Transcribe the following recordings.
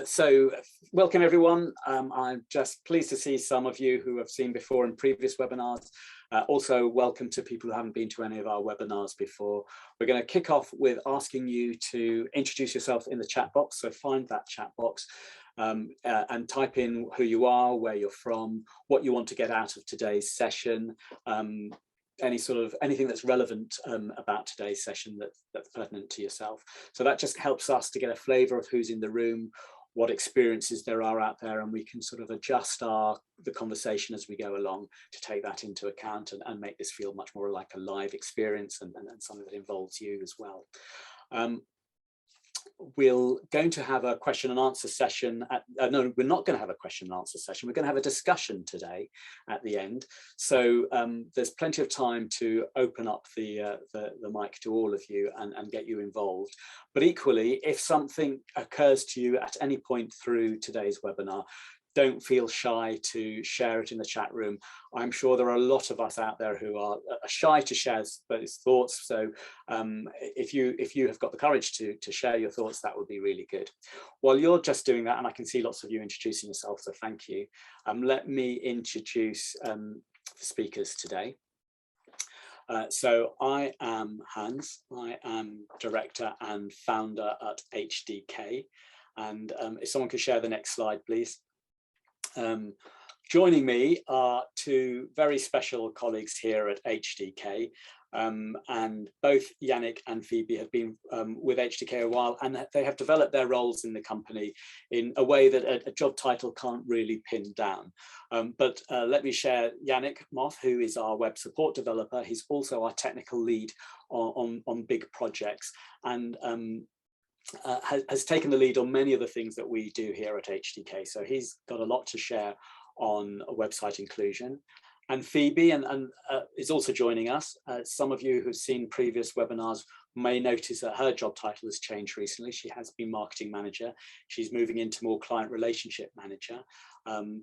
So welcome everyone. I'm just pleased to see some of you who have seen before in previous webinars. Also welcome to people who haven't been to any of our webinars before. We're going to kick off with asking you to introduce yourself in the chat box. So find that chat box and type in who you are, where you're from, what you want to get out of today's session. Anything that's relevant about today's session that's pertinent to yourself. So that just helps us to get a flavour of who's in the room, what experiences there are out there, and we can sort of adjust the conversation as we go along to take that into account and make this feel much more like a live experience and something that involves you as well. We're going to have a question and answer session. No, we're not going to have a question and answer session. We're going to have a discussion today at the end. So there's plenty of time to open up the mic to all of you and get you involved. But equally, if something occurs to you at any point through today's webinar, don't feel shy to share it in the chat room. I'm sure there are a lot of us out there who are shy to share those thoughts. So if you have got the courage to share your thoughts, that would be really good. While you're just doing that, and I can see lots of you introducing yourself, so thank you. Let me introduce the speakers today. So I am Hans. I am director and founder at HdK. And if someone could share the next slide, please. Joining me are two very special colleagues here at HdK, and both Yannick and Phoebe have been with HdK a while, and they have developed their roles in the company in a way that a job title can't really pin down. But let me share Yannick Moth, who is our web support developer. He's also our technical lead on big projects, and has taken the lead on many of the things that we do here at HdK. So he's got a lot to share on website inclusion. And Phoebe is also joining us. Some of you who've seen previous webinars may notice that her job title has changed recently. She has been marketing manager. She's moving into more client relationship manager,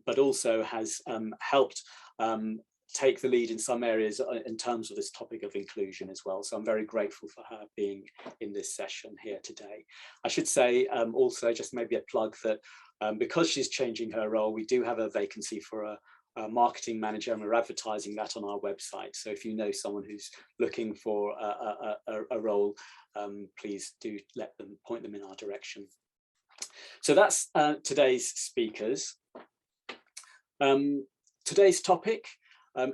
but also has helped take the lead in some areas in terms of this topic of inclusion as well. So I'm very grateful for her being in this session here today. I should say also just maybe a plug that because she's changing her role, we do have a vacancy for a marketing manager, and we're advertising that on our website. So if you know someone who's looking for a role, please do point them in our direction. So that's today's speakers. Today's topic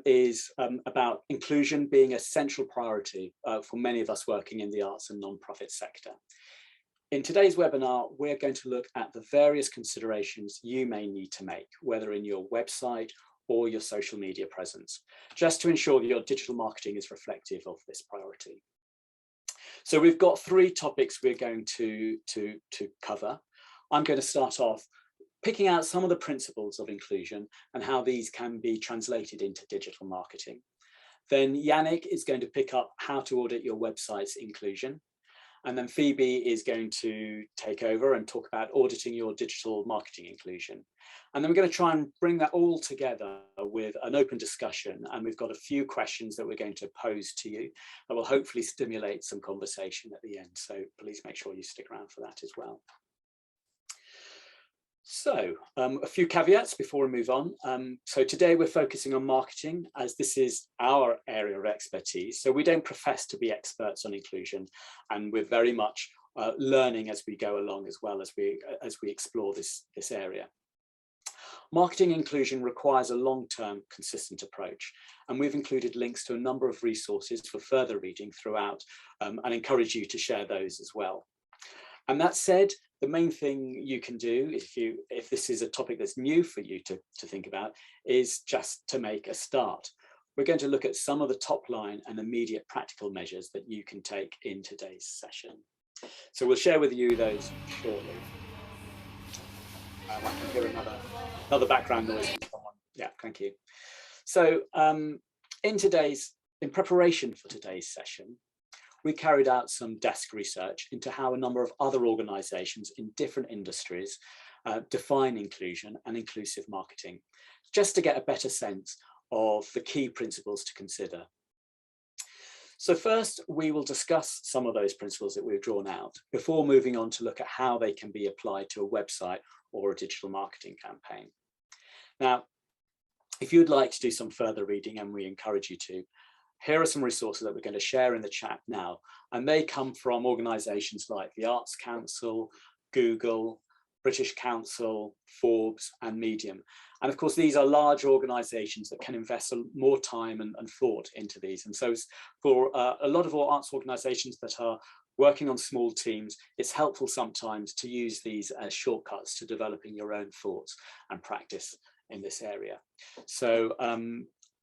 is about inclusion being a central priority for many of us working in the arts and non-profit sector. In today's webinar, we're going to look at the various considerations you may need to make, whether in your website or your social media presence, just to ensure that your digital marketing is reflective of this priority. So we've got three topics we're going to cover. I'm going to start off picking out some of the principles of inclusion and how these can be translated into digital marketing. Then Yannick is going to pick up how to audit your website's inclusion. And then Phoebe is going to take over and talk about auditing your digital marketing inclusion. And then we're going to try and bring that all together with an open discussion. And we've got a few questions that we're going to pose to you that will hopefully stimulate some conversation at the end. So please make sure you stick around for that as well. So a few caveats before we move on. So today we're focusing on marketing, as this is our area of expertise. So we don't profess to be experts on inclusion, and we're very much learning as we go along as well as we explore this area. Marketing inclusion requires a long-term consistent approach, and we've included links to a number of resources for further reading throughout, and encourage you to share those as well. And that said, the main thing you can do if this is a topic that's new for you to think about is just to make a start. We're going to look at some of the top line and immediate practical measures that you can take in today's session. So we'll share with you those shortly. I can hear another background noise from someone. Yeah, thank you. So in preparation for today's session, we carried out some desk research into how a number of other organisations in different industries define inclusion and inclusive marketing, just to get a better sense of the key principles to consider. So first, we will discuss some of those principles that we've drawn out before moving on to look at how they can be applied to a website or a digital marketing campaign. Now, if you'd like to do some further reading, and we encourage you to, here are some resources that we're going to share in the chat now, and they come from organisations like the Arts Council, Google, British Council, Forbes and Medium. And of course, these are large organisations that can invest more time and thought into these. And so for a lot of our arts organisations that are working on small teams, it's helpful sometimes to use these as shortcuts to developing your own thoughts and practice in this area. So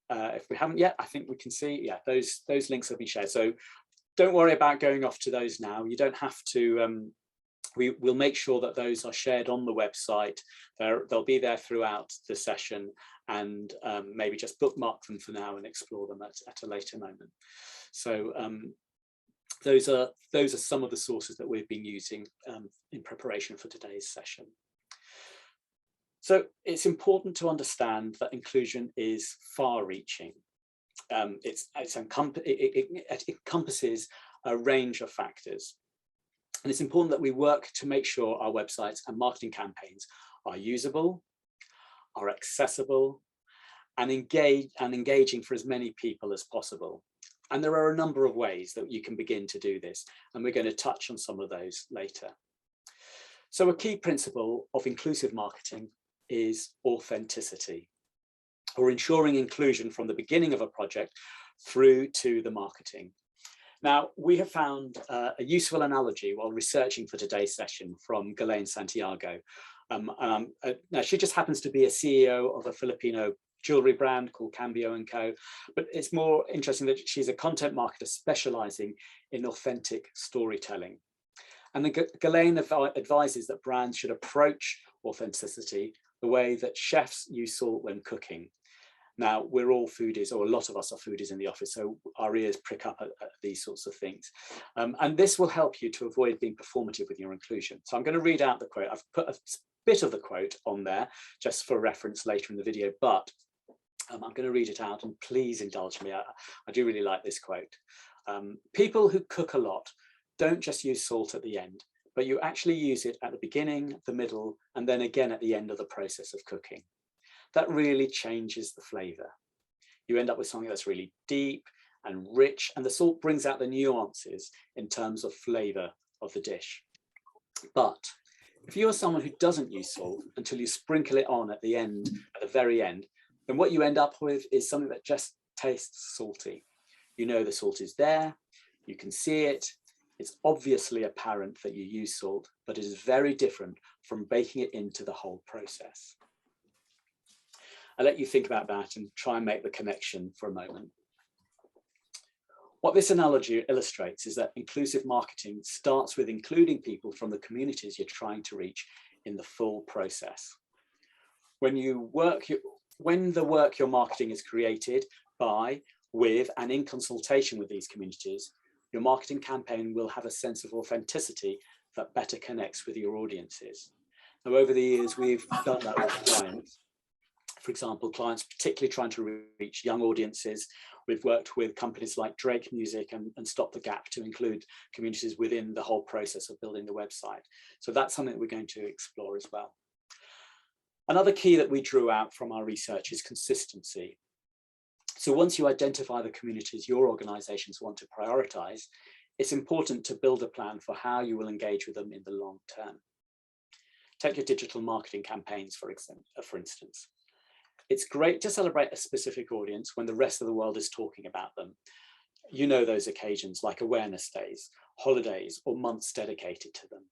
if we haven't yet, I think we can see, yeah, those links have been shared. So don't worry about going off to those now. You don't have to, we'll make sure that those are shared on the website. They'll be there throughout the session, and maybe just bookmark them for now and explore them at a later moment. So those are some of the sources that we've been using in preparation for today's session. So it's important to understand that inclusion is far-reaching. It encompasses a range of factors. And it's important that we work to make sure our websites and marketing campaigns are usable, are accessible, and engaging for as many people as possible. And there are a number of ways that you can begin to do this, and we're going to touch on some of those later. So a key principle of inclusive marketing is authenticity, or ensuring inclusion from the beginning of a project through to the marketing. Now, we have found a useful analogy while researching for today's session from Ghislaine Santiago. Now, she just happens to be a CEO of a Filipino jewelry brand called Cambio & Co. But it's more interesting that she's a content marketer specializing in authentic storytelling. And Ghislaine advises that brands should approach authenticity the way that chefs use salt when cooking. Now, we're all foodies, or a lot of us are foodies in the office, so our ears prick up at these sorts of things. And this will help you to avoid being performative with your inclusion. So I'm going to read out the quote. I've put a bit of the quote on there just for reference later in the video, but I'm going to read it out, and please indulge me. I do really like this quote. People who cook a lot don't just use salt at the end, but you actually use it at the beginning, the middle, and then again at the end of the process of cooking. That really changes the flavor. You end up with something that's really deep and rich, and the salt brings out the nuances in terms of flavor of the dish. But if you're someone who doesn't use salt until you sprinkle it on at the end, at the very end, then what you end up with is something that just tastes salty. You know the salt is there, you can see it, it's obviously apparent that you use salt, but it is very different from baking it into the whole process. I'll let you think about that and try and make the connection for a moment. What this analogy illustrates is that inclusive marketing starts with including people from the communities you're trying to reach in the full process. When the work you're marketing is created by, with, and in consultation with these communities, your marketing campaign will have a sense of authenticity that better connects with your audiences. Now, over the years, we've done that with clients. For example, clients particularly trying to reach young audiences. We've worked with companies like Drake Music and Stop the Gap to include communities within the whole process of building the website. So that's something we're going to explore as well. Another key that we drew out from our research is consistency. So once you identify the communities your organizations want to prioritize, it's important to build a plan for how you will engage with them in the long term. Take your digital marketing campaigns, for instance. It's great to celebrate a specific audience when the rest of the world is talking about them. You know those occasions like awareness days, holidays, or months dedicated to them.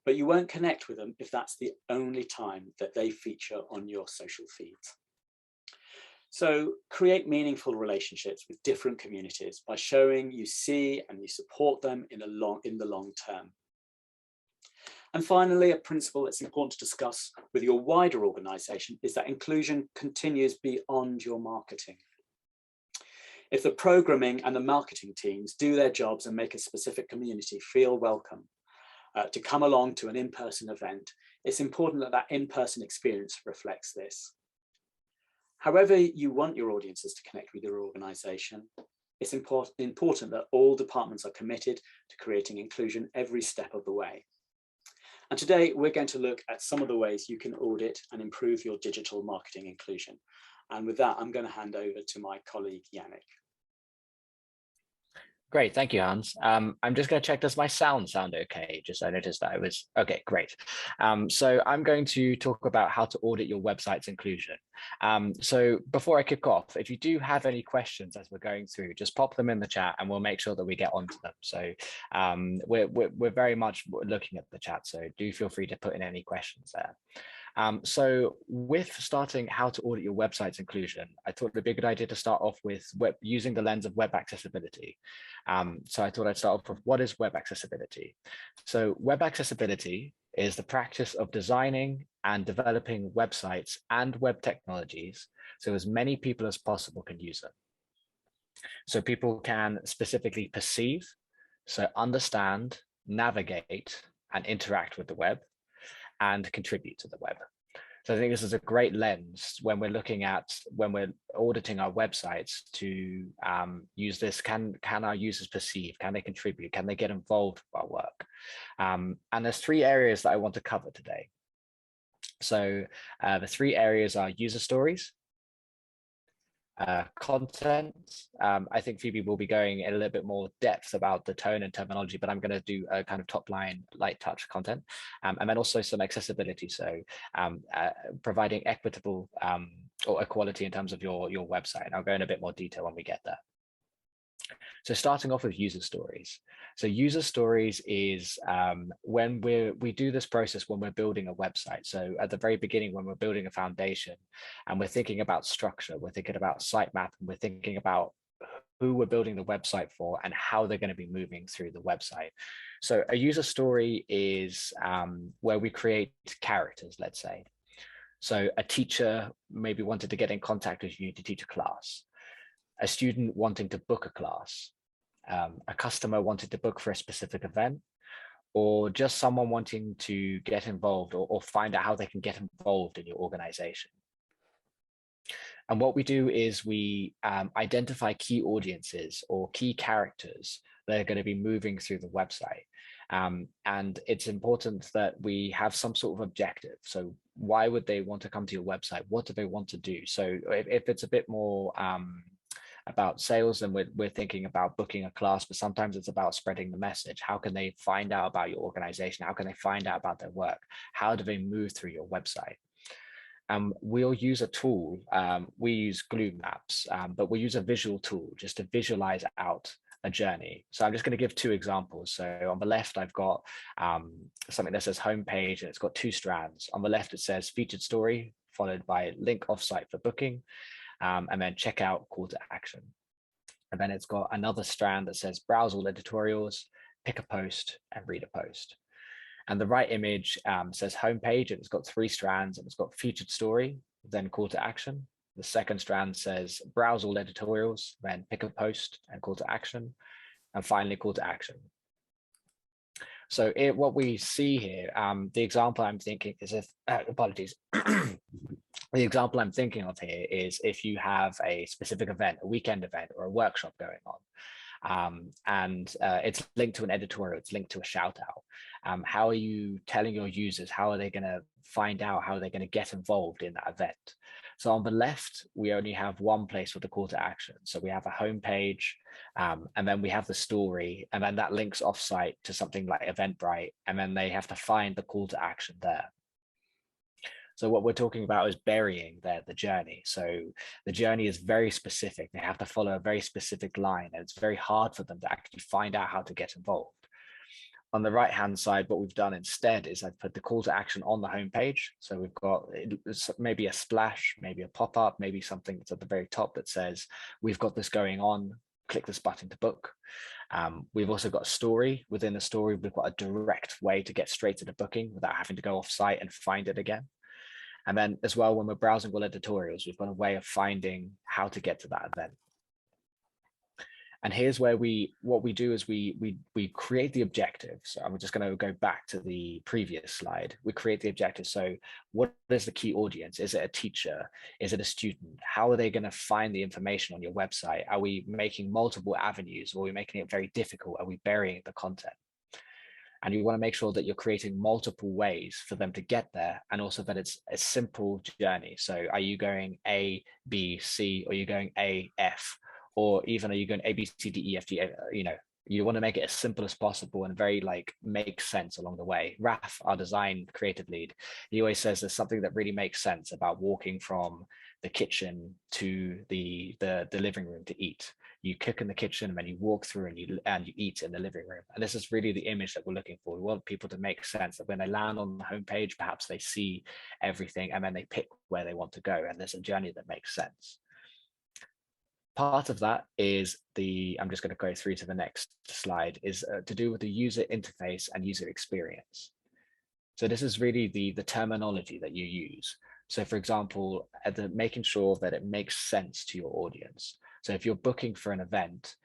But you won't connect with them if that's the only time that they feature on your social feeds. So create meaningful relationships with different communities by showing you see and you support them in the long term. And finally, a principle that's important to discuss with your wider organization is that inclusion continues beyond your marketing. If the programming and the marketing teams do their jobs and make a specific community feel welcome to come along to an in-person event, it's important that that in-person experience reflects this. However you want your audiences to connect with your organization, it's important that all departments are committed to creating inclusion every step of the way. And today we're going to look at some of the ways you can audit and improve your digital marketing inclusion. And with that, I'm going to hand over to my colleague, Yannick. Great, thank you, Hans. I'm just going to check, does my sound okay? Just I noticed that it was, okay, great. So I'm going to talk about how to audit your website's inclusion. So before I kick off, if you do have any questions as we're going through, just pop them in the chat and we'll make sure that we get onto them. So we're very much looking at the chat, so do feel free to put in any questions there. So with starting how to audit your website's inclusion, I thought it'd be a good idea to start off with using the lens of web accessibility. So I thought I'd start off with, what is web accessibility? So web accessibility is the practice of designing and developing websites and web technologies so as many people as possible can use them. So people can specifically perceive, so understand, navigate, and interact with the web, and contribute to the web. So I think this is a great lens when we're when we're auditing our websites to use this. Can our users perceive? Can they contribute? Can they get involved with our work? And there's 3 areas that I want to cover today. So the 3 areas are user stories, content. I think Phoebe will be going in a little bit more depth about the tone and terminology, but I'm going to do a kind of top line light touch content, and then also some accessibility. So providing equitable or equality in terms of your website. And I'll go in a bit more detail when we get there. So starting off with user stories. So user stories is when we do this process when we're building a website. So at the very beginning, when we're building a foundation and we're thinking about structure, we're thinking about sitemap, and we're thinking about who we're building the website for and how they're going to be moving through the website. So a user story is where we create characters, let's say. So a teacher maybe wanted to get in contact with you to teach a class. A student wanting to book a class, a customer wanted to book for a specific event, or just someone wanting to get involved or find out how they can get involved in your organization. And what we do is we identify key audiences or key characters that are going to be moving through the website. And it's important that we have some sort of objective. So why would they want to come to your website? What do they want to do? So if it's a bit more about sales, and we're thinking about booking a class, but sometimes it's about spreading the message. How can they find out about your organization? How can they find out about their work? How do they move through your website? We'll use a tool. We use glue maps, but we'll use a visual tool just to visualize out a journey. So I'm just going to give 2 examples. So on the left, I've got something that says homepage, and it's got 2 strands. On the left, it says featured story, followed by link offsite for booking, and then checkout, call to action. And then it's got another strand that says browse all editorials, pick a post, and read a post. And the right image says homepage, and it's got 3 strands, and it's got featured story, then call to action. The second strand says browse all editorials, then pick a post and call to action, and finally call to action. So what we see here, the example I'm thinking is if, apologies. The example I'm thinking of here is if you have a specific event, a weekend event or a workshop going on, and it's linked to an editorial, it's linked to a shout out. How are you telling your users, how are they going to find out, how are they going to get involved in that event? So on the left, we only have one place for the call to action. So we have a homepage, and then we have the story, and then that links offsite to something like Eventbrite, and then they have to find the call to action there. So what we're talking about is burying the journey. So the journey is very specific. They have to follow a very specific line, and it's very hard for them to actually find out how to get involved. On the right-hand side, what we've done instead is I've put the call to action on the homepage. So we've got maybe a splash, maybe a pop-up, maybe something that's at the very top that says, we've got this going on, click this button to book. We've also got a story. Within the story, we've got a direct way to get straight to the booking without having to go off-site and find it again. And then as well, when we're browsing all editorials, we've got a way of finding how to get to that event. And here's where what we do is we create the objective. So I'm just going to go back to the previous slide. We create the objective. So what is the key audience? Is it a teacher? Is it a student? How are they going to find the information on your website? Are we making multiple avenues, or are we making it very difficult? Are we burying the content? And you want to make sure that you're creating multiple ways for them to get there, and also that it's a simple journey. So are you going A, B, C, or are you going A, F? Or even are you going A, B, C, D, E, F, G? You want to make it as simple as possible and very make sense along the way. Raf, our design creative lead, he always says there's something that really makes sense about walking from the kitchen to the living room to eat. You cook in the kitchen and then you walk through and you eat in the living room. And this is really the image that we're looking for. We want people to make sense, that when they land on the homepage, perhaps they see everything and then they pick where they want to go. And there's a journey that makes sense. Part of that is I'm just going to go through to the next slide, is to do with the user interface and user experience. So this is really the terminology that you use. So for example, making sure that it makes sense to your audience. So if you're booking for an event,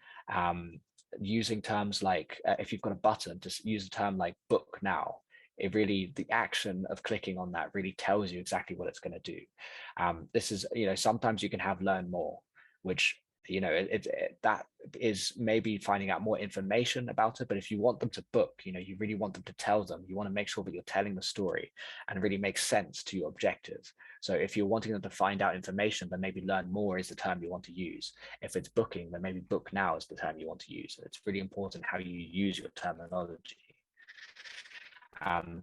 using terms like, if you've got a button, just use a term like book now. The action of clicking on that really tells you exactly what it's going to do. This is, sometimes you can have learn more, which that is maybe finding out more information about it. But if you want them to book, you really want them to tell them, you want to make sure that you're telling the story and really makes sense to your objective. So if you're wanting them to find out information, then maybe learn more is the term you want to use. If it's booking, then maybe book now is the term you want to use. It's really important how you use your terminology.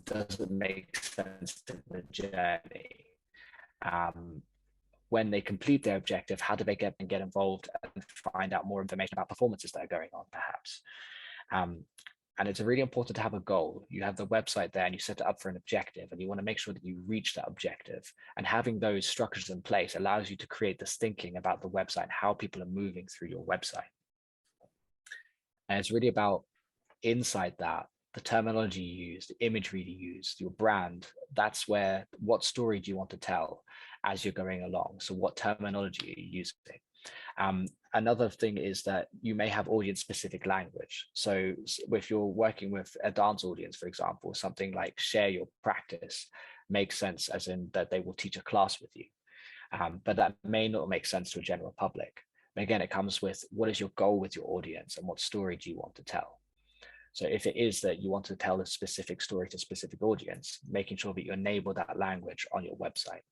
Does it make sense to the journey? When they complete their objective, how do they get involved and find out more information about performances that are going on, perhaps? And it's really important to have a goal. You have the website there and you set it up for an objective, and you want to make sure that you reach that objective. And having those structures in place allows you to create this thinking about the website and how people are moving through your website. And it's really about inside that, the terminology you use, the imagery you use, your brand. That's where, what story do you want to tell as you're going along? So what terminology are you using? Another thing is that you may have audience specific language. So if you're working with a dance audience, for example, something like share your practice makes sense, as in that they will teach a class with you. But that may not make sense to a general public. But again, it comes with, what is your goal with your audience and what story do you want to tell? So if it is that you want to tell a specific story to a specific audience, making sure that you enable that language on your website.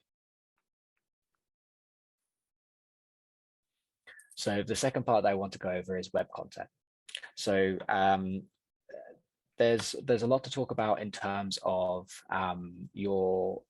So the second part that I want to go over is web content. So there's a lot to talk about in terms of your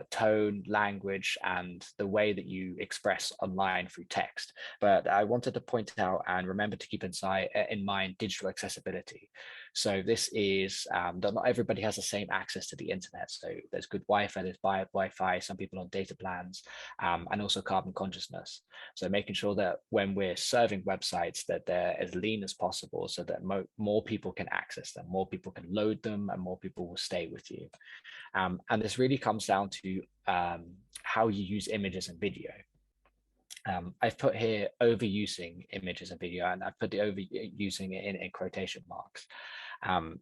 tone, language, and the way that you express online through text. But I wanted to point out and remember to keep in mind digital accessibility. So this is that not everybody has the same access to the internet. So there's good Wi-Fi, there's bad Wi-Fi, some people on data plans, and also carbon consciousness. So making sure that when we're serving websites, that they're as lean as possible, so that more people can access them, more people can load them, and more people will stay with you. And this really comes down to how you use images and video. I've put here overusing images and video, and I've put the overusing in quotation marks. And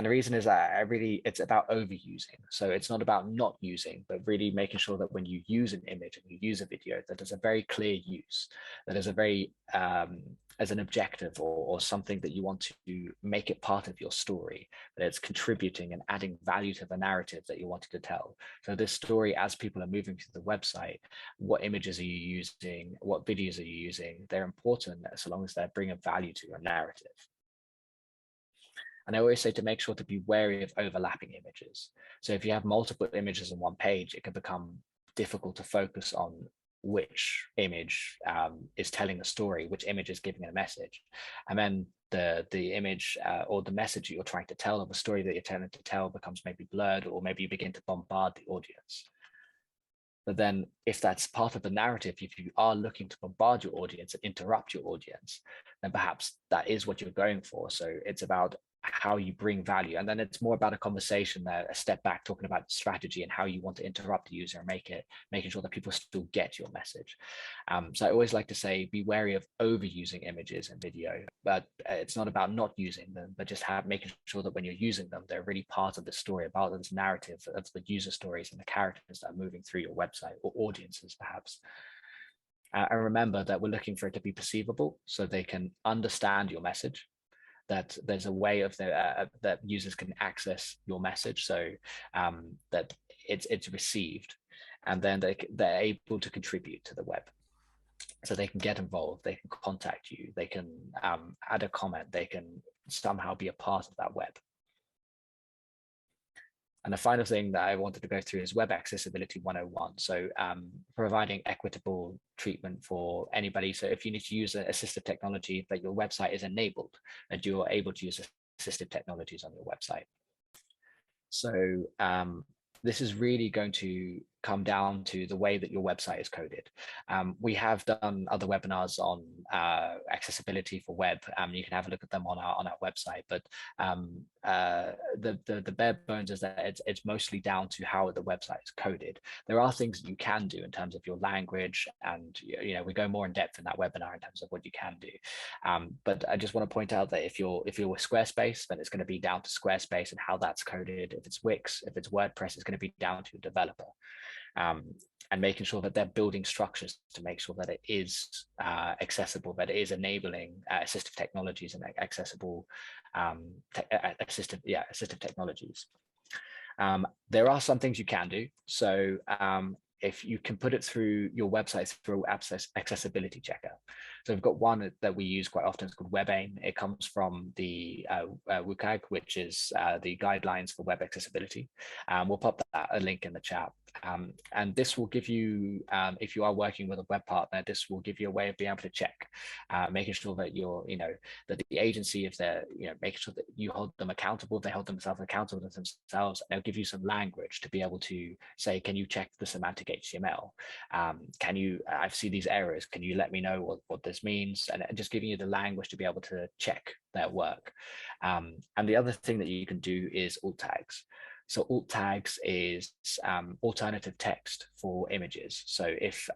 the reason is that it's about overusing. So it's not about not using, but really making sure that when you use an image and you use a video, that there's a very clear use, that there's a very, as an objective or something that you want to make it part of your story, that it's contributing and adding value to the narrative that you're wanting to tell. So this story, as people are moving to the website, what images are you using? What videos are you using? They're important so long as they're bringing value to your narrative. And I always say to make sure to be wary of overlapping images. So if you have multiple images on one page, it can become difficult to focus on which image is telling a story, which image is giving a message. And then the image or the message that you're trying to tell, or the story that you're trying to tell, becomes maybe blurred, or maybe you begin to bombard the audience. But then if that's part of the narrative, if you are looking to bombard your audience and interrupt your audience, then perhaps that is what you're going for. So it's about how you bring value. And then it's more about a conversation there, a step back, talking about strategy and how you want to interrupt the user and making sure that people still get your message. So I always like to say, be wary of overusing images and video, but it's not about not using them, but just making sure that when you're using them, they're really part of the story, about this narrative of the user stories and the characters that are moving through your website, or audiences perhaps. And remember that we're looking for it to be perceivable, so they can understand your message, that there's a way of that users can access your message, so that it's received, and then they're able to contribute to the web. So they can get involved, they can contact you, they can add a comment, they can somehow be a part of that web. And the final thing that I wanted to go through is Web Accessibility 101. So providing equitable treatment for anybody. So if you need to use assistive technology, that your website is enabled and you're able to use assistive technologies on your website. So this is really going to come down to the way that your website is coded. We have done other webinars on accessibility for web. You can have a look at them on our website, but the bare bones is that it's mostly down to how the website is coded. There are things that you can do in terms of your language, and we go more in depth in that webinar in terms of what you can do. But I just want to point out that if you're with Squarespace, then it's going to be down to Squarespace and how that's coded. If it's Wix, if it's WordPress, it's going to be down to a developer. And making sure that they're building structures to make sure that it is accessible, that it is enabling assistive technologies and accessible assistive technologies. There are some things you can do. So if you can put it through your website through accessibility checker. So we've got one that we use quite often. It's called WebAIM. It comes from the WCAG, which is the guidelines for web accessibility. We'll pop a link in the chat. And this will give you, if you are working with a web partner, this will give you a way of being able to check, making sure that you're, that the agency, if they're, making sure that you hold them accountable, they hold themselves accountable to themselves, and they'll give you some language to be able to say, can you check the semantic HTML? Can you, I see these errors, can you let me know what this means? And just giving you the language to be able to check their work. And the other thing that you can do is alt tags. So alt tags is alternative text for images. So if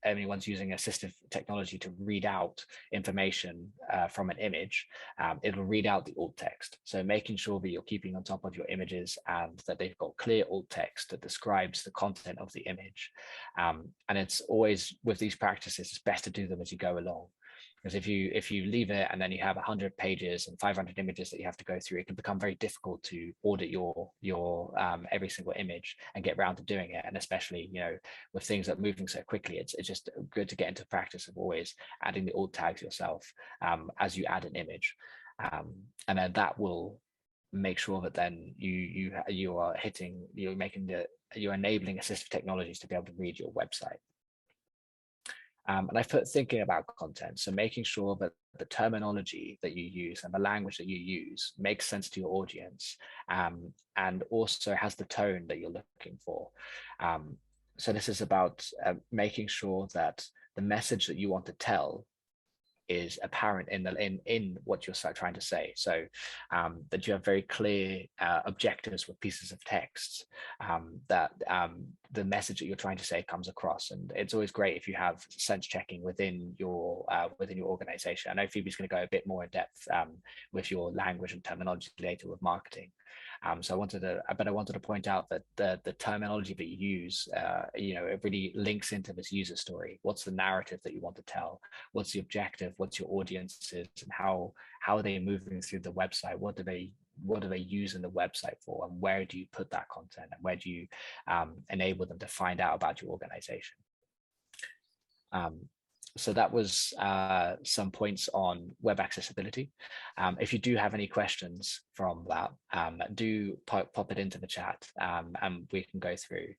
anyone's using assistive technology to read out information from an image, it'll read out the alt text. So making sure that you're keeping on top of your images and that they've got clear alt text that describes the content of the image. And it's always, with these practices, it's best to do them as you go along. Because if you leave it and then you have 100 pages and 500 images that you have to go through, it can become very difficult to audit your every single image and get around to doing it. And especially, with things that are moving so quickly, it's just good to get into practice of always adding the alt tags yourself as you add an image, and then that will make sure that then you're enabling assistive technologies to be able to read your website. And I've put thinking about content, so making sure that the terminology that you use and the language that you use makes sense to your audience, and also has the tone that you're looking for. So this is about making sure that the message that you want to tell is apparent in what you're trying to say. So that you have very clear objectives with pieces of text, that the message that you're trying to say comes across. And it's always great if you have sense checking within your organization. I know Phoebe's going to go a bit more in depth with your language and terminology later with marketing. So I wanted to point out that the terminology that you use, it really links into this user story. What's the narrative that you want to tell? What's the objective? What's your audiences? And how are they moving through the website? What do they use in the website for? And where do you put that content? And where do you enable them to find out about your organization? So that was some points on web accessibility. If you do have any questions from that, do pop it into the chat, and we can go through.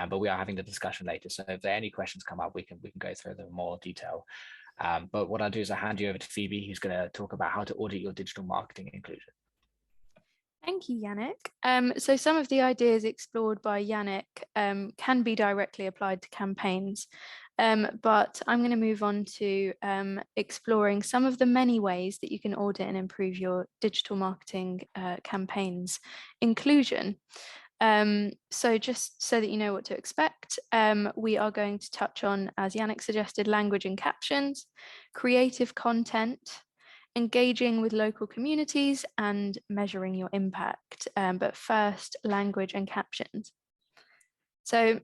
But we are having the discussion later, so if there are any questions come up, we can go through them in more detail. But what I'll do is I'll hand you over to Phoebe, who's going to talk about how to audit your digital marketing inclusion. Thank you, Yannick. So some of the ideas explored by Yannick can be directly applied to campaigns. But I'm going to move on to exploring some of the many ways that you can audit and improve your digital marketing campaigns inclusion. So just so that you know what to expect, we are going to touch on, as Yannick suggested, language and captions, creative content, engaging with local communities, and measuring your impact. But first, language and captions. So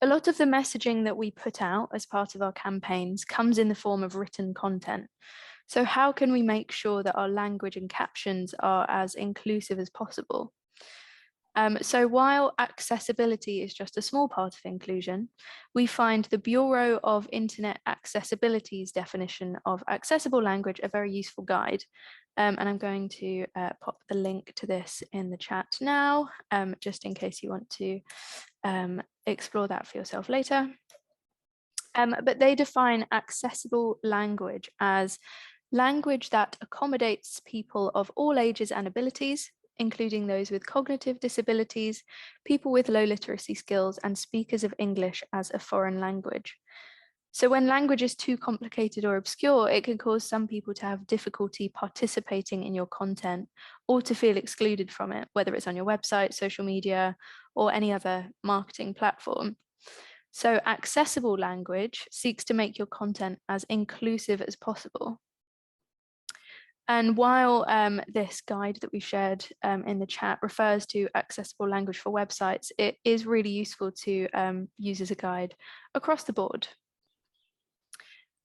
a lot of the messaging that we put out as part of our campaigns comes in the form of written content. So how can we make sure that our language and captions are as inclusive as possible? So while accessibility is just a small part of inclusion, we find the Bureau of Internet Accessibility's definition of accessible language a very useful guide. And I'm going to pop the link to this in the chat now, just in case you want to explore that for yourself later. But they define accessible language as language that accommodates people of all ages and abilities, including those with cognitive disabilities, people with low literacy skills, and speakers of English as a foreign language. So when language is too complicated or obscure, it can cause some people to have difficulty participating in your content or to feel excluded from it, whether it's on your website, social media, or any other marketing platform. So accessible language seeks to make your content as inclusive as possible. And while this guide that we shared in the chat refers to accessible language for websites, it is really useful to use as a guide across the board.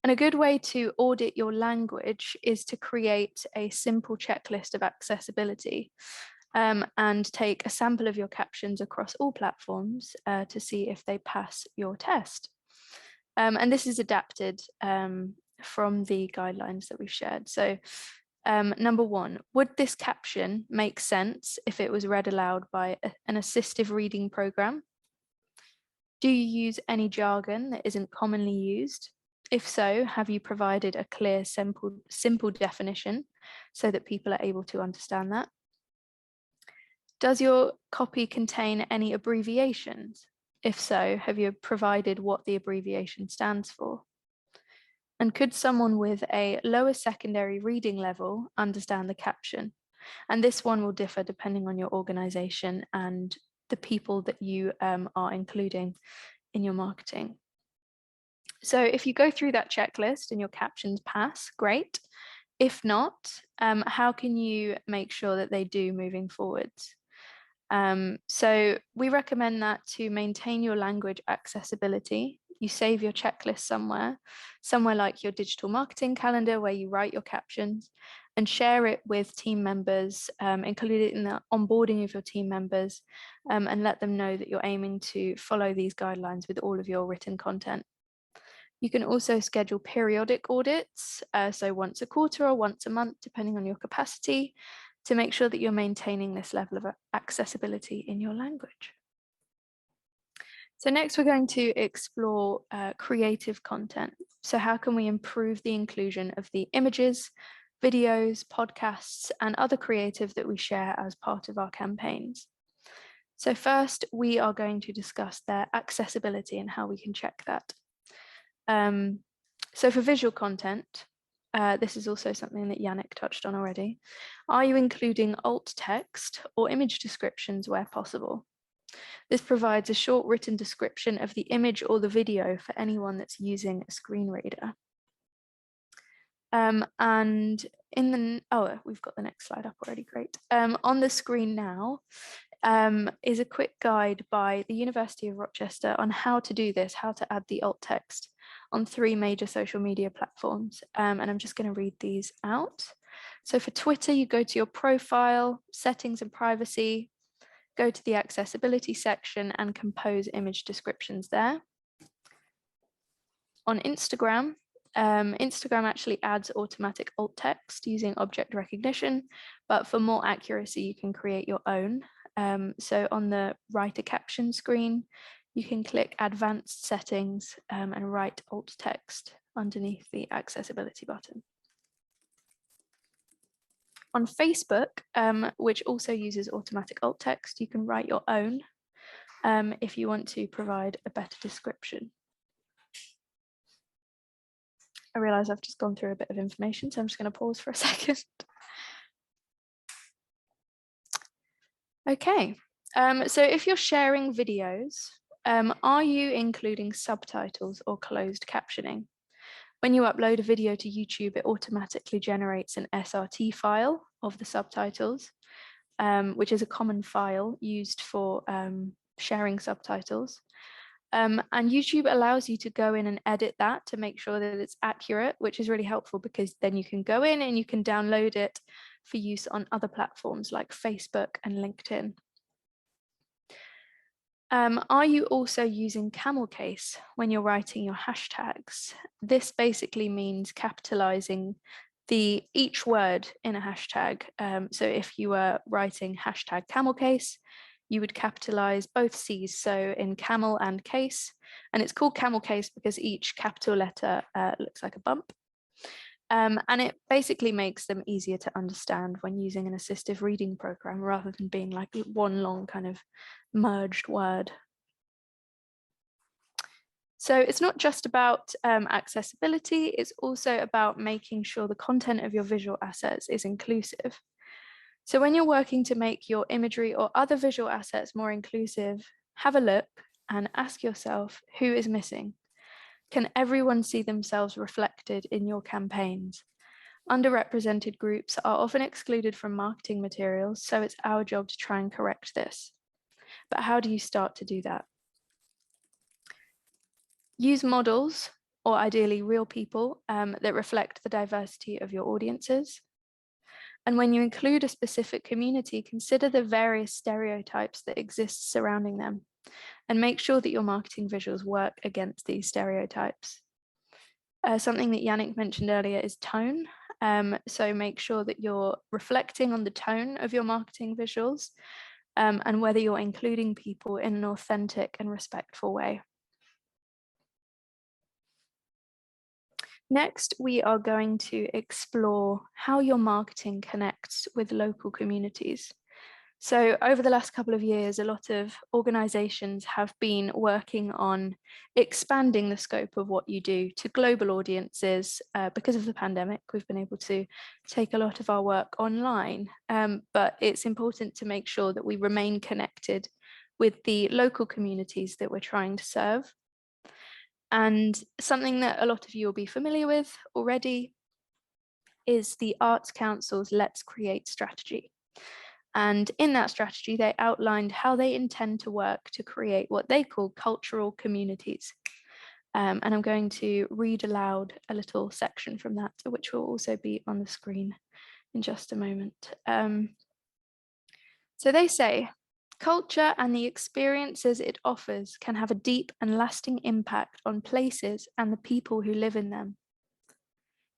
And a good way to audit your language is to create a simple checklist of accessibility and take a sample of your captions across all platforms to see if they pass your test. And this is adapted from the guidelines that we've shared. So number one, would this caption make sense if it was read aloud by an assistive reading program? Do you use any jargon that isn't commonly used? If so, have you provided a clear, simple definition so that people are able to understand that? Does your copy contain any abbreviations? If so, have you provided what the abbreviation stands for? And could someone with a lower secondary reading level understand the caption? And this one will differ depending on your organization and the people that you are including in your marketing. So if you go through that checklist and your captions pass, great. If not, how can you make sure that they do moving forwards? So we recommend that to maintain your language accessibility, you save your checklist somewhere like your digital marketing calendar where you write your captions, and share it with team members, include it in the onboarding of your team members, and let them know that you're aiming to follow these guidelines with all of your written content. You can also schedule periodic audits, so once a quarter or once a month, depending on your capacity, to make sure that you're maintaining this level of accessibility in your language. So next we're going to explore creative content. So how can we improve the inclusion of the images, videos, podcasts, and other creative that we share as part of our campaigns? So first, we are going to discuss their accessibility and how we can check that. So for visual content, this is also something that Yannick touched on already. Are you including alt text or image descriptions where possible? This provides a short written description of the image or the video for anyone that's using a screen reader. And in the, we've got the next slide up already, great. On the screen now is a quick guide by the University of Rochester on how to do this, how to add the alt text on 3 major social media platforms. And I'm just going to read these out. So for Twitter, you go to your profile, settings and privacy, go to the accessibility section and compose image descriptions there. On Instagram, Instagram actually adds automatic alt text using object recognition, but for more accuracy, you can create your own. So on the write a caption screen, you can click advanced settings and write alt text underneath the accessibility button. On Facebook, which also uses automatic alt text, you can write your own if you want to provide a better description. I realise I've just gone through a bit of information, so I'm just going to pause for a second. Okay, so if you're sharing videos, are you including subtitles or closed captioning? When you upload a video to YouTube, it automatically generates an SRT file of the subtitles, which is a common file used for sharing subtitles. And YouTube allows you to go in and edit that to make sure that it's accurate, which is really helpful because then you can go in and you can download it for use on other platforms like Facebook and LinkedIn. Are you also using camel case when you're writing your hashtags? This basically means capitalizing each word in a hashtag. So if you were writing hashtag camel case, you would capitalize both C's, so in camel and case. And it's called camel case because each capital letter looks like a bump. And it basically makes them easier to understand when using an assistive reading program rather than being like one long kind of merged word. So it's not just about accessibility, it's also about making sure the content of your visual assets is inclusive. So when you're working to make your imagery or other visual assets more inclusive, have a look and ask yourself, who is missing? Can everyone see themselves reflected in your campaigns? Underrepresented groups are often excluded from marketing materials, so it's our job to try and correct this. But how do you start to do that? Use models, or ideally real people, that reflect the diversity of your audiences. And when you include a specific community, consider the various stereotypes that exist surrounding them, and make sure that your marketing visuals work against these stereotypes. Something that Yannick mentioned earlier is tone. So make sure that you're reflecting on the tone of your marketing visuals and whether you're including people in an authentic and respectful way. Next, we are going to explore how your marketing connects with local communities. So over the last couple of years, a lot of organizations have been working on expanding the scope of what you do to global audiences. Because of the pandemic, we've been able to take a lot of our work online, but it's important to make sure that we remain connected with the local communities that we're trying to serve. And something that a lot of you will be familiar with already is the Arts Council's Let's Create strategy. And in that strategy, they outlined how they intend to work to create what they call cultural communities. And I'm going to read aloud a little section from that, which will also be on the screen in just a moment. So they say, culture and the experiences it offers can have a deep and lasting impact on places and the people who live in them.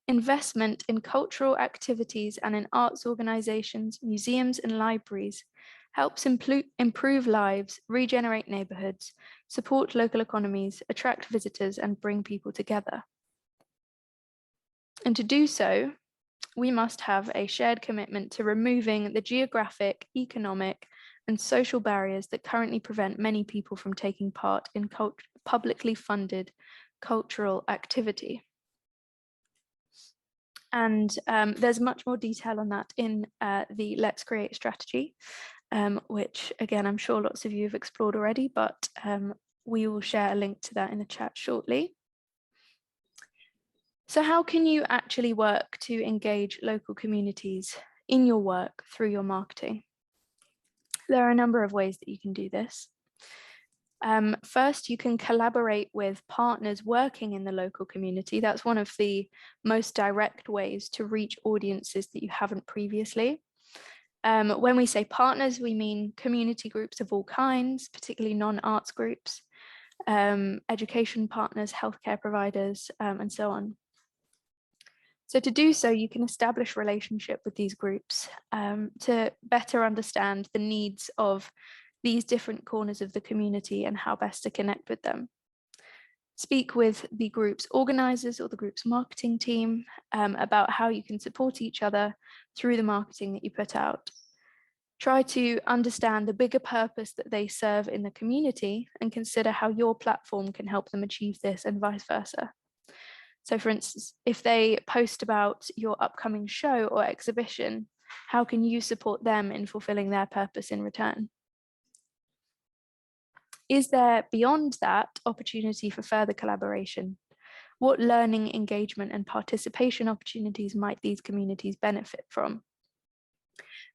Investment in cultural activities and in arts organizations, museums and libraries helps improve lives, regenerate neighborhoods, support local economies, attract visitors and bring people together. And to do so, we must have a shared commitment to removing the geographic, economic and social barriers that currently prevent many people from taking part in publicly funded cultural activity. And there's much more detail on that in the Let's Create strategy, which again, I'm sure lots of you have explored already, but we will share a link to that in the chat shortly. So how can you actually work to engage local communities in your work through your marketing? There are a number of ways that you can do this. First, you can collaborate with partners working in the local community. That's one of the most direct ways to reach audiences that you haven't previously. When we say partners, we mean community groups of all kinds, particularly non-arts groups, education partners, healthcare providers, and so on. So to do so, you can establish relationship with these groups to better understand the needs of these different corners of the community and how best to connect with them. Speak with the group's organizers or the group's marketing team about how you can support each other through the marketing that you put out. Try to understand the bigger purpose that they serve in the community and consider how your platform can help them achieve this and vice versa. So for instance, if they post about your upcoming show or exhibition, how can you support them in fulfilling their purpose in return? Is there beyond that opportunity for further collaboration? What learning, engagement, and participation opportunities might these communities benefit from?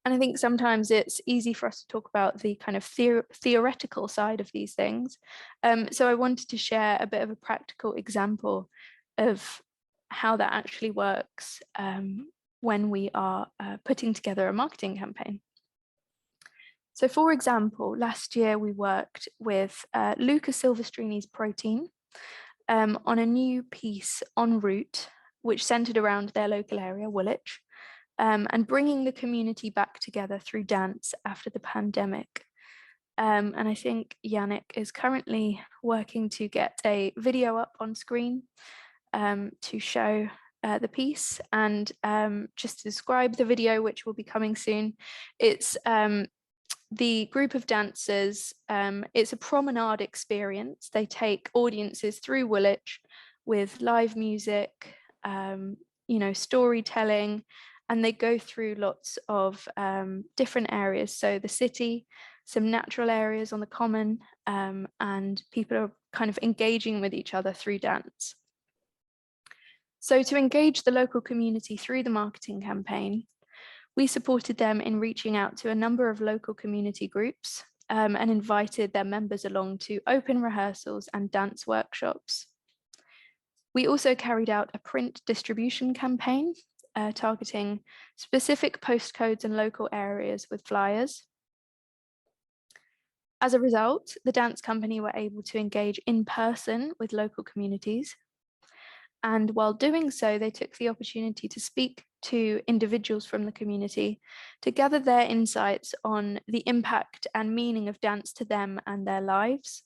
And I think sometimes it's easy for us to talk about the kind of theoretical side of these things. So I wanted to share a bit of a practical example of how that actually works when we are putting together a marketing campaign. So for example, last year we worked with Luca Silvestrini's Pro Team on a new piece en route, which centered around their local area, Woolwich, and bringing the community back together through dance after the pandemic. And I think Yannick is currently working to get a video up on screen to show the piece, and just to describe the video, which will be coming soon. It's the group of dancers, it's a promenade experience. They take audiences through Woolwich with live music, storytelling, and they go through lots of different areas. So the city, some natural areas on the common, and people are kind of engaging with each other through dance. So to engage the local community through the marketing campaign, we supported them in reaching out to a number of local community groups and invited their members along to open rehearsals and dance workshops. We also carried out a print distribution campaign targeting specific postcodes and local areas with flyers. As a result, the dance company were able to engage in person with local communities. And while doing so, they took the opportunity to speak to individuals from the community to gather their insights on the impact and meaning of dance to them and their lives.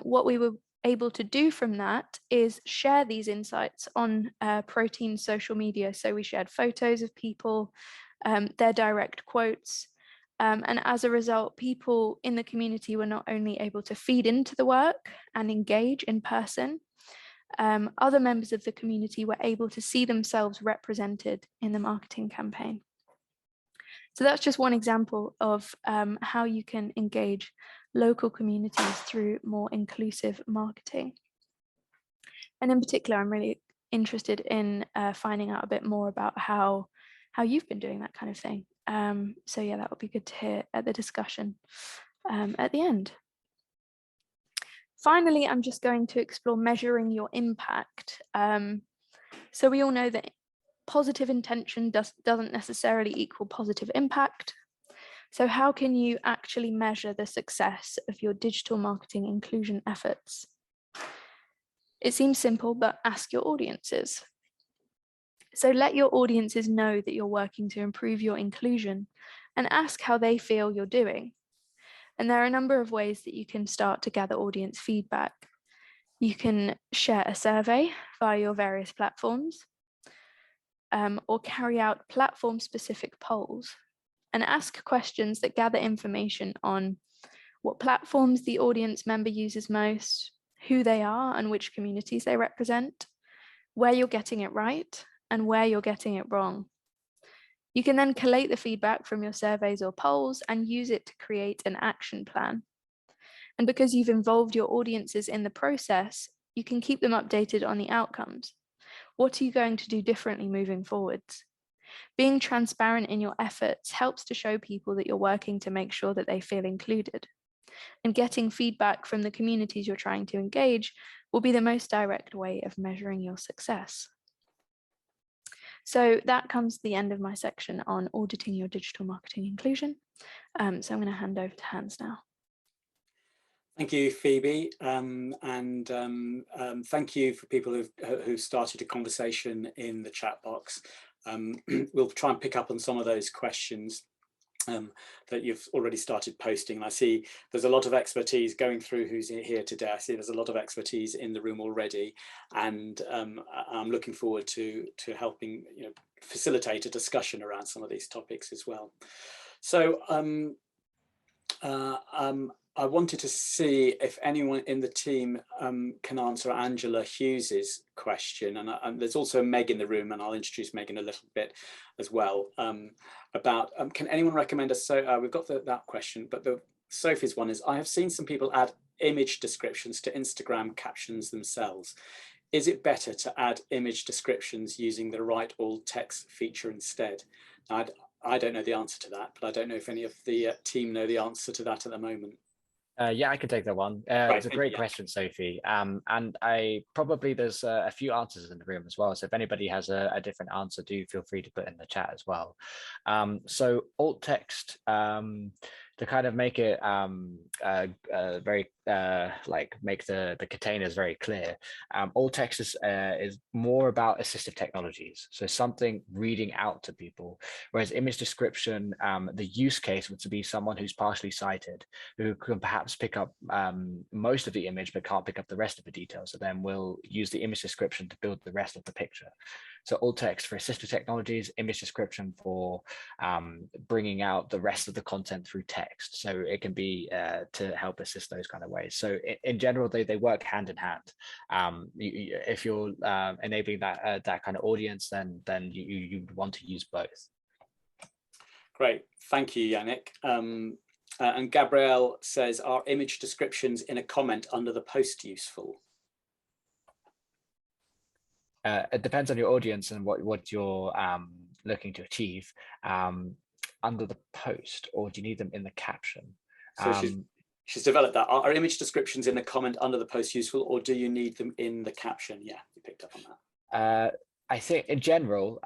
What we were able to do from that is share these insights on Pro Team's social media. So we shared photos of people, their direct quotes, and as a result, people in the community were not only able to feed into the work and engage in person, other members of the community were able to see themselves represented in the marketing campaign. So that's just one example of how you can engage local communities through more inclusive marketing. And in particular, I'm really interested in finding out a bit more about how you've been doing that kind of thing. So yeah, that would be good to hear at the discussion at the end. Finally, I'm just going to explore measuring your impact. So we all know that positive intention doesn't necessarily equal positive impact. So how can you actually measure the success of your digital marketing inclusion efforts? It seems simple, but ask your audiences. So let your audiences know that you're working to improve your inclusion and ask how they feel you're doing. And there are a number of ways that you can start to gather audience feedback. You can share a survey via your various platforms, or carry out platform-specific polls and ask questions that gather information on what platforms the audience member uses most, who they are and which communities they represent, where you're getting it right and where you're getting it wrong. You can then collate the feedback from your surveys or polls and use it to create an action plan. And because you've involved your audiences in the process, you can keep them updated on the outcomes. What are you going to do differently moving forwards? Being transparent in your efforts helps to show people that you're working to make sure that they feel included. And getting feedback from the communities you're trying to engage will be the most direct way of measuring your success. So that comes to the end of my section on auditing your digital marketing inclusion. So I'm going to hand over to Hans now. Thank you, Phoebe, and thank you for people who've started a conversation in the chat box. We'll try and pick up on some of those questions that you've already started posting. And I see there's a lot of expertise going through who's here today. I see there's a lot of expertise in the room already, and I'm looking forward to helping facilitate a discussion around some of these topics as well. So I wanted to see if anyone in the team can answer Angela Hughes's question, and there's also Meg in the room, and I'll introduce Meg in a little bit as well, about can anyone recommend we've got that question, but Sophie's one is, I have seen some people add image descriptions to Instagram captions themselves. Is it better to add image descriptions using the write all text feature instead? Now, I don't know the answer to that, but I don't know if any of the team know the answer to that at the moment. Yeah, I can take that one. It's a great question, Sophie. And there's a few answers in the room as well. So if anybody has a different answer, do feel free to put in the chat as well. So alt text, to kind of make it very make the containers very clear. Alt text is more about assistive technologies, so something reading out to people, whereas image description, the use case would be someone who's partially sighted, who can perhaps pick up most of the image but can't pick up the rest of the details, so then we'll use the image description to build the rest of the picture. So alt text for assistive technologies, image description for bringing out the rest of the content through text. So it can be to help assist those kind of ways. So in general, they work hand in hand. If you're enabling that kind of audience, then you want to use both. Great, thank you, Yannick. And Gabrielle says, are image descriptions in a comment under the post useful? It depends on your audience and what you're looking to achieve. Under the post, or do you need them in the caption? So she's developed that. Are image descriptions in the comment under the post useful, or do you need them in the caption? Yeah, you picked up on that. I think in general,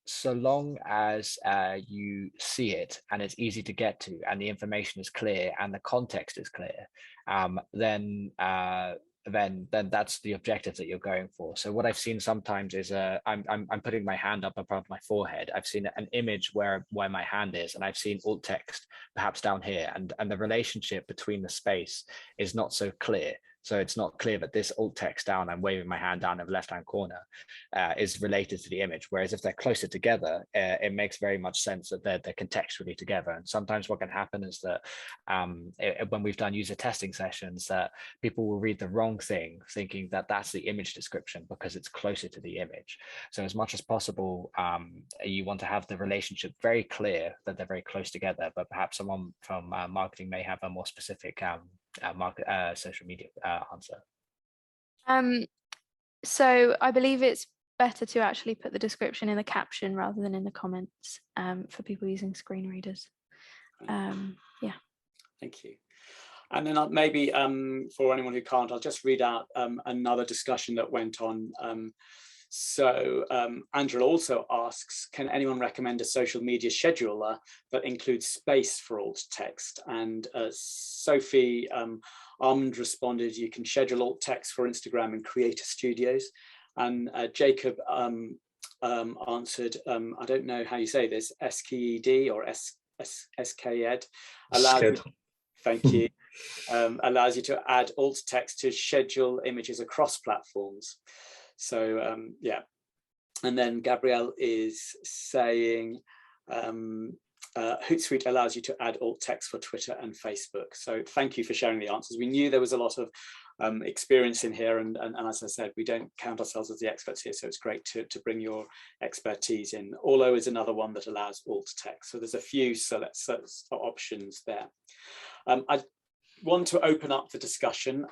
so long as you see it and it's easy to get to and the information is clear and the context is clear, then that's the objective that you're going for. So what I've seen sometimes is I'm putting my hand up above my forehead. I've seen an image where my hand is, and I've seen alt text perhaps down here, and the relationship between the space is not so clear. So it's not clear that this alt text down, I'm waving my hand down in the left-hand corner, is related to the image. Whereas if they're closer together, it makes very much sense that they're contextually together. And sometimes what can happen is that when we've done user testing sessions, that people will read the wrong thing, thinking that that's the image description because it's closer to the image. So as much as possible, you want to have the relationship very clear, that they're very close together, but perhaps someone from marketing may have a more specific social media answer. So I believe it's better to actually put the description in the caption rather than in the comments for people using screen readers. Yeah. Thank you. And then maybe for anyone who can't, I'll just read out another discussion that went on. So Angela also asks, can anyone recommend a social media scheduler that includes space for alt text? And Sophie Armand responded, you can schedule alt text for Instagram in Creator Studios. And Jacob answered, I don't know how you say this, SKED or SKED. Thank you. Allows you to add alt text to schedule images across platforms. So yeah, and then Gabrielle is saying Hootsuite allows you to add alt text for Twitter and Facebook. So thank you for sharing the answers. We knew there was a lot of experience in here, and as I said, we don't count ourselves as the experts here, so it's great to bring your expertise in. Olo is another one that allows alt text. So there's a few options there. I want to open up the discussion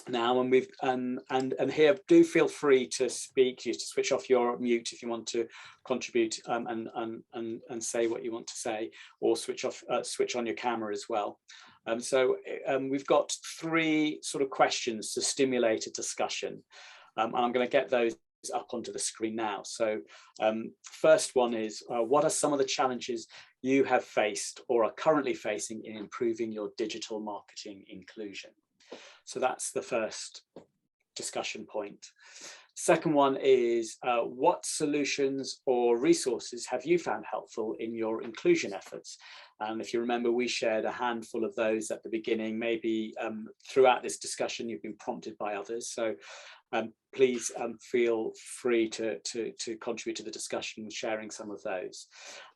now, and we've and here, do feel free to speak, to switch off your mute if you want to contribute and say what you want to say, or switch on your camera as well. So we've got 3 sort of questions to stimulate a discussion, and I'm going to get those up onto the screen now. So first one is, what are some of the challenges you have faced or are currently facing in improving your digital marketing inclusion? So that's the first discussion point. Second one is, what solutions or resources have you found helpful in your inclusion efforts? And if you remember, we shared a handful of those at the beginning. Maybe throughout this discussion, you've been prompted by others. So please feel free to contribute to the discussion with sharing some of those.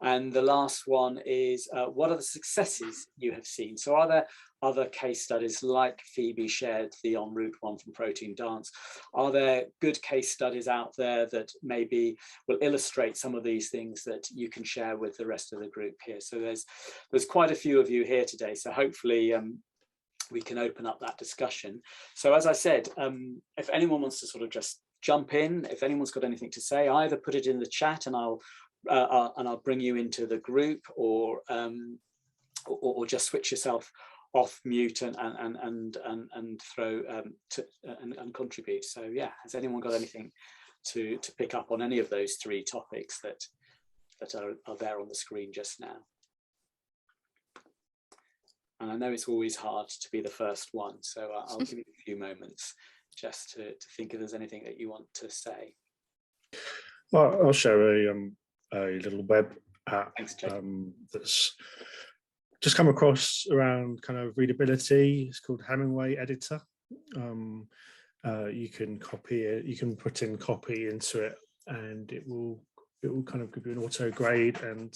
And the last one is, what are the successes you have seen? So are there other case studies like Phoebe shared the en route one from Protein Dance? Are there good case studies out there that maybe will illustrate some of these things that you can share with the rest of the group here? So there's quite a few of you here today, so hopefully we can open up that discussion. So as I said, if anyone wants to sort of just jump in, if anyone's got anything to say, either put it in the chat and I'll bring you into the group, or just switch yourself off mute and throw and contribute. So yeah, has anyone got anything to pick up on any of those three topics that are there on the screen just now? And I know it's always hard to be the first one, so I'll give you a few moments just to think if there's anything that you want to say. Well, I'll share a little web app. Thanks, Jake. That's just come across around kind of readability. It's called Hemingway Editor. You can copy it, you can put in copy into it, and it will kind of give you an auto grade and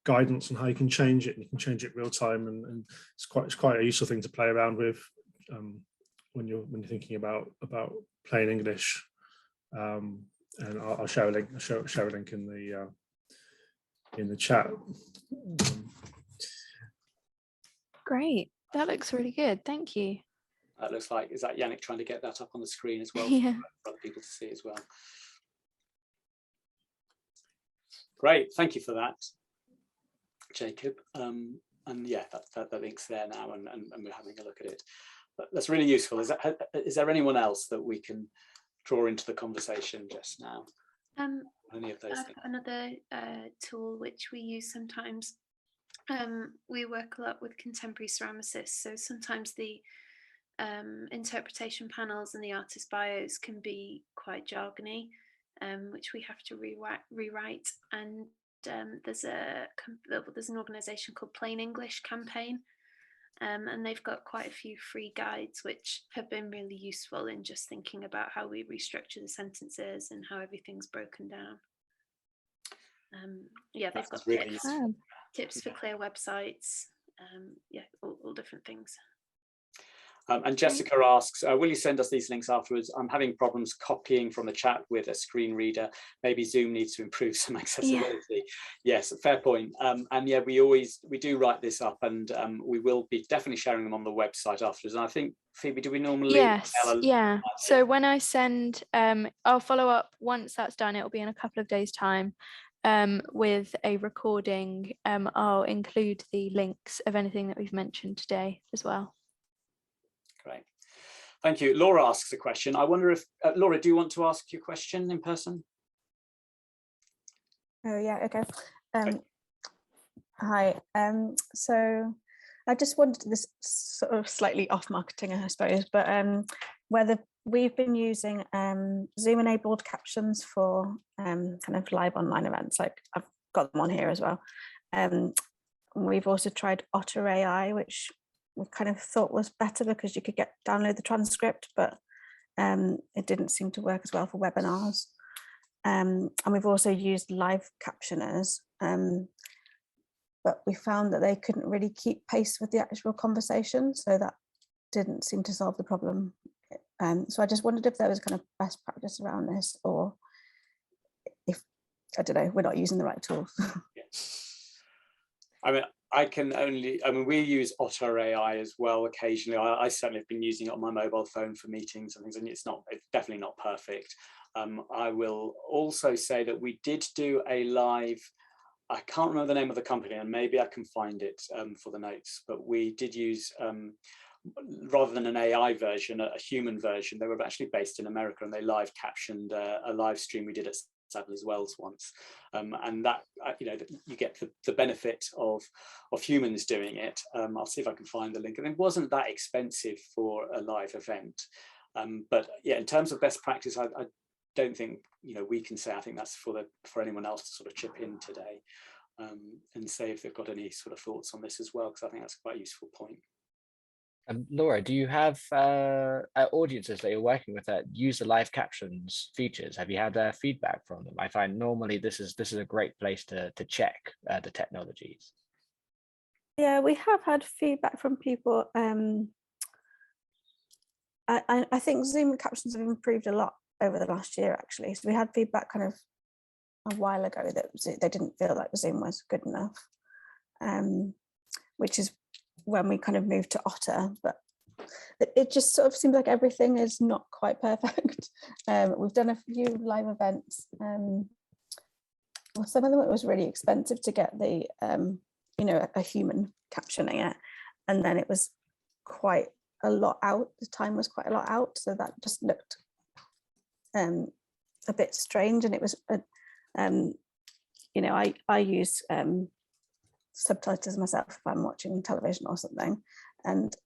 guidance on how you can change it, and you can change it real time, and it's quite a useful thing to play around with when you're thinking about plain English. And I'll share a link. I'll share a link in the chat. Great, that looks really good. Thank you. That looks like, is that Yannick trying to get that up on the screen as well? Yeah. For other people to see as well. Great, thank you for that, Jacob. And yeah, that link's there now, and we're having a look at it. But that's really useful. Is there anyone else that we can draw into the conversation just now? Any of those things? Another tool which we use sometimes. We work a lot with contemporary ceramicists, so sometimes the interpretation panels and the artist bios can be quite jargony, which we have to rewrite. And there's an organisation called Plain English Campaign, and they've got quite a few free guides which have been really useful in just thinking about how we restructure the sentences and how everything's broken down. Yeah, they've got really tips for clear websites, yeah, all different things. And Jessica asks, will you send us these links afterwards? I'm having problems copying from the chat with a screen reader. Maybe Zoom needs to improve some accessibility. Yeah. Yes, fair point. And yeah, we do write this up, and we will be definitely sharing them on the website afterwards. And I think, Phoebe, do we normally? Yes, yeah. So when I send, I'll follow up once that's done. It'll be in a couple of days' time. With a recording. I'll include the links of anything that we've mentioned today as well. Great, thank you. Laura asks a question. I wonder if Laura, do you want to ask your question in person? Oh yeah, okay. Hi. So I just wanted, this sort of slightly off marketing, I suppose, but whether we've been using Zoom enabled captions for kind of live online events, like I've got them on here as well. We've also tried Otter AI, which we kind of thought was better because you could download the transcript, but it didn't seem to work as well for webinars. And we've also used live captioners, but we found that they couldn't really keep pace with the actual conversation, so that didn't seem to solve the problem. So I just wondered if there was kind of best practice around this, or if, I don't know, we're not using the right tools. I mean, we use Otter AI as well occasionally. I certainly have been using it on my mobile phone for meetings and things, and it's definitely not perfect. I will also say that we did do a live, I can't remember the name of the company, and maybe I can find it for the notes, but we did use, rather than an AI version, a human version. They were actually based in America, and they live captioned a live stream we did at Sadler's Wells once, and that, you know, you get the benefit of humans doing it. I'll see if I can find the link, and it wasn't that expensive for a live event. But yeah, in terms of best practice, I don't think, you know, we can say. I think that's for anyone else to sort of chip in today. and say if they've got any sort of thoughts on this as well, because I think that's quite a useful point. Laura, do you have audiences that you're working with that use the live captions features? Have you had feedback from them? I find normally this is a great place to check the technologies. Yeah, we have had feedback from people. I think Zoom captions have improved a lot over the last year, actually. So we had feedback kind of a while ago that they didn't feel like Zoom was good enough, which is when we kind of moved to Otter. But it just sort of seems like everything is not quite perfect. We've done a few live events. Well, some of them it was really expensive to get the a human captioning it, and then it was quite a lot out. The time was quite a lot out, so that just looked a bit strange. And it was I use subtitles myself if I'm watching television or something, and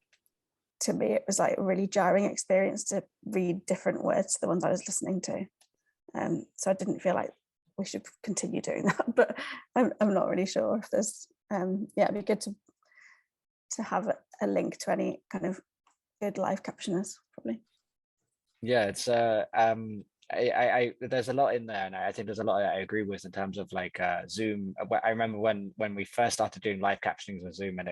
to me it was like a really jarring experience to read different words to the ones I was listening to, so I didn't feel like we should continue doing that. But I'm not really sure if there's it'd be good to have a link to any kind of good live captioners, probably. Yeah, it's there's a lot in there, and I think there's a lot I agree with in terms of like Zoom. I remember when we first started doing live captionings on Zoom, and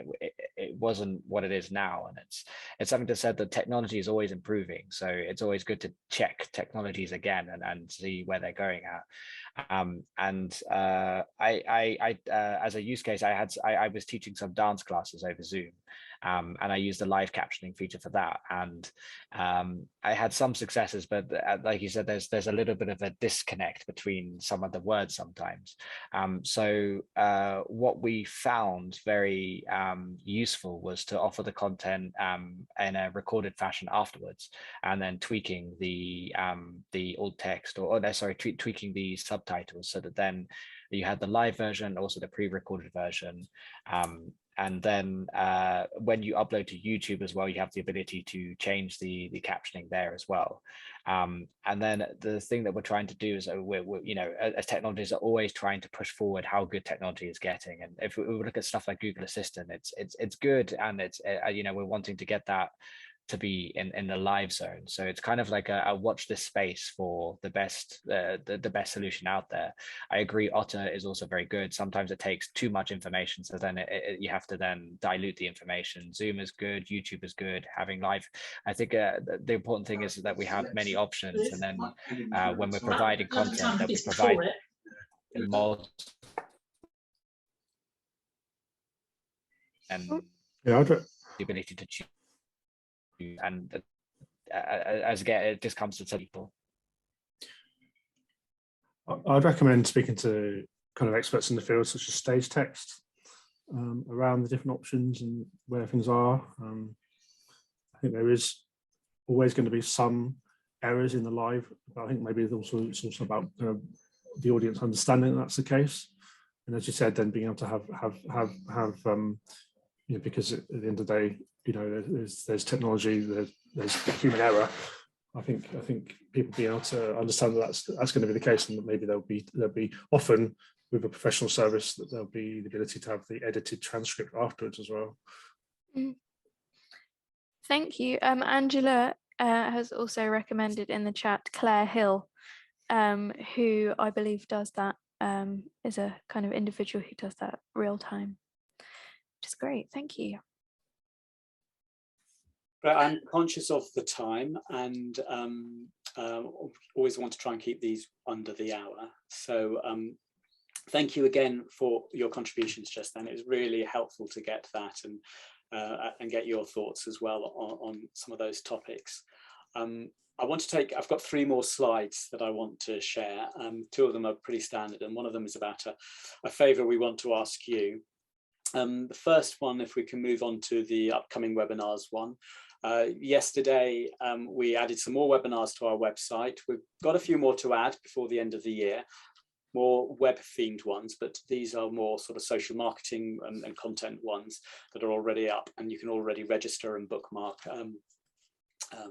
it wasn't what it is now, and it's something that said that technology is always improving, so it's always good to check technologies again and see where they're going at. As a use case, I was teaching some dance classes over Zoom, and I used the live captioning feature for that, and I had some successes, but like you said, there's a little bit of a disconnect between some of the words sometimes. So what we found very useful was to offer the content in a recorded fashion afterwards, and then tweaking the alt text, tweaking the subtitles, so that then you had the live version, also the pre-recorded version. And then when you upload to YouTube as well, you have the ability to change the captioning there as well. And then the thing that we're trying to do is as technologists are always trying to push forward how good technology is getting. And if we look at stuff like Google Assistant, it's good, and it's we're wanting to get that to be in the live zone. So it's kind of like a watch this space for the best solution out there. I agree, Otter is also very good. Sometimes it takes too much information, so then you have to then dilute the information. Zoom is good, YouTube is good. Having live, I think the important thing is that we have many options, and then when we're providing content, that we provide multiple and the ability to choose, and as again, it just comes to some people. I'd recommend speaking to kind of experts in the field, such as Stage Text, around the different options and where things are. I think there is always going to be some errors in the live, but I think maybe it's also about the audience understanding that's the case. And as you said, then being able to have because at the end of the day, there's technology, there's human error. I think people being able to understand that that's going to be the case, and that maybe there'll be often with a professional service that there'll be the ability to have the edited transcript afterwards as well. Thank you. Angela has also recommended in the chat Claire Hill, who I believe does that, is a kind of individual who does that real time, which is great. Thank you. But I'm conscious of the time, and always want to try and keep these under the hour. So thank you again for your contributions just then. It was really helpful to get that and get your thoughts as well on some of those topics. I've got 3 more slides that I want to share. 2 of them are pretty standard, and one of them is about a favour we want to ask you. The first one, if we can move on to the upcoming webinars one. Yesterday, we added some more webinars to our website. We've got a few more to add before the end of the year, more web-themed ones, but these are more sort of social marketing and content ones that are already up, and you can already register and bookmark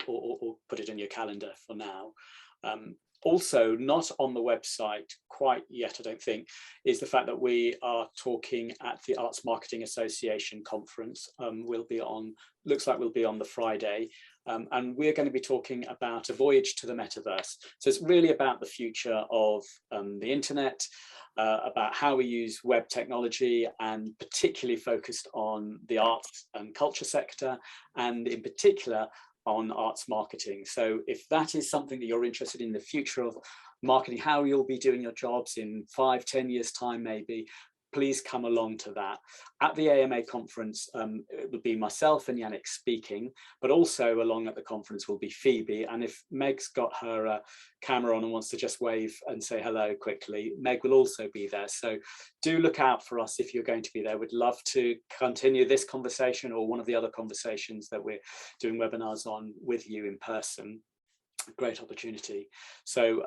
or put it in your calendar for now. Also, not on the website quite yet, I don't think, is the fact that we are talking at the Arts Marketing Association conference. Looks like we'll be on the Friday, and we're going to be talking about a voyage to the metaverse. So it's really about the future of the internet, about how we use web technology, and particularly focused on the arts and culture sector, and in particular on arts marketing. So if that is something that you're interested in, the future of marketing, how you'll be doing your jobs in 5-10 years time maybe, please come along to that. At the AMA conference, it will be myself and Yannick speaking, but also along at the conference will be Phoebe. And if Meg's got her camera on and wants to just wave and say hello quickly, Meg will also be there. So do look out for us if you're going to be there. We'd love to continue this conversation or one of the other conversations that we're doing webinars on with you in person. Great opportunity. So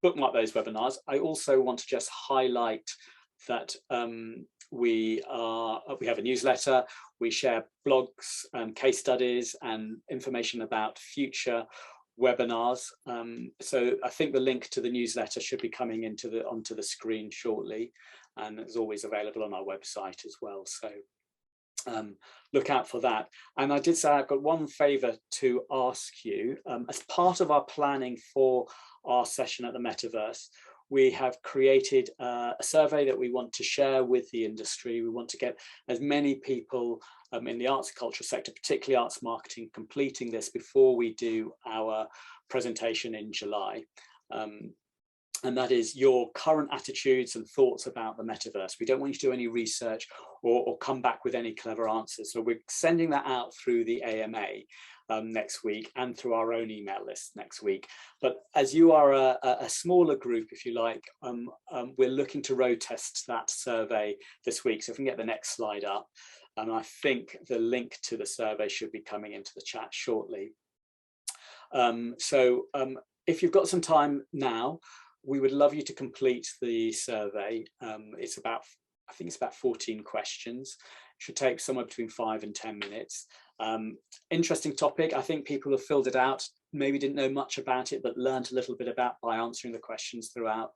bookmark those webinars. I also want to just highlight that we have a newsletter. We share blogs and case studies and information about future webinars. So I think the link to the newsletter should be coming onto the screen shortly, and it's always available on our website as well. So look out for that. And I did say I've got one favor to ask you. As part of our planning for our session at the Metaverse, we have created a survey that we want to share with the industry. We want to get as many people in the arts and culture sector, particularly arts marketing, completing this before we do our presentation in July. And that is your current attitudes and thoughts about the metaverse. We don't want you to do any research or come back with any clever answers. So we're sending that out through the AMA next week and through our own email list next week. But as you are a smaller group, if you like, we're looking to road test that survey this week. So if we can get the next slide up, and I think the link to the survey should be coming into the chat shortly. If you've got some time now, we would love you to complete the survey. It's about, I think it's about 14 questions. It should take somewhere between 5 and 10 minutes. Interesting topic. I think people have filled it out, maybe didn't know much about it, but learned a little bit about by answering the questions throughout.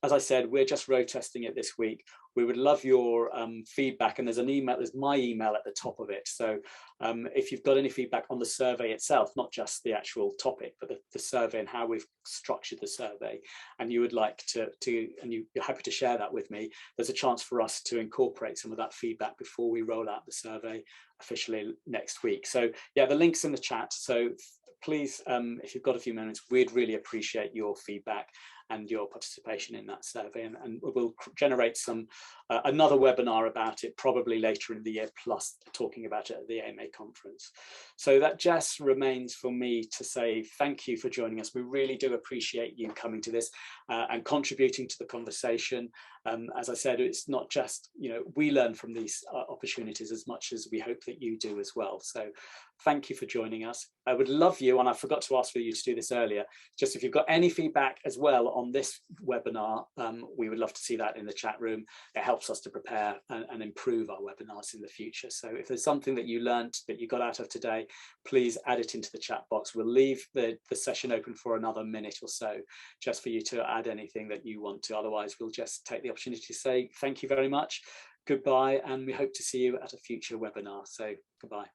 As I said, we're just road testing it this week. We would love your feedback, and there's an email, there's my email at the top of it. So if you've got any feedback on the survey itself, not just the actual topic, but the survey and how we've structured the survey, and you would like and you're happy to share that with me, there's a chance for us to incorporate some of that feedback before we roll out the survey officially next week. So yeah, the link's in the chat. So please, if you've got a few minutes, we'd really appreciate your feedback and your participation in that survey, and we'll generate some another webinar about it probably later in the year, plus talking about it at the AMA conference. So that just remains for me to say thank you for joining us. We really do appreciate you coming to this and contributing to the conversation. As I said, it's not just, we learn from these opportunities as much as we hope that you do as well. So thank you for joining us. I would love you, and I forgot to ask for you to do this earlier, just if you've got any feedback as well on this webinar, we would love to see that in the chat room. It helps us to prepare and improve our webinars in the future. So if there's something that you learned that you got out of today, please add it into the chat box. We'll leave the session open for another minute or so, just for you to add anything that you want to. Otherwise, we'll just take the opportunity to say thank you very much, goodbye, and we hope to see you at a future webinar. So goodbye.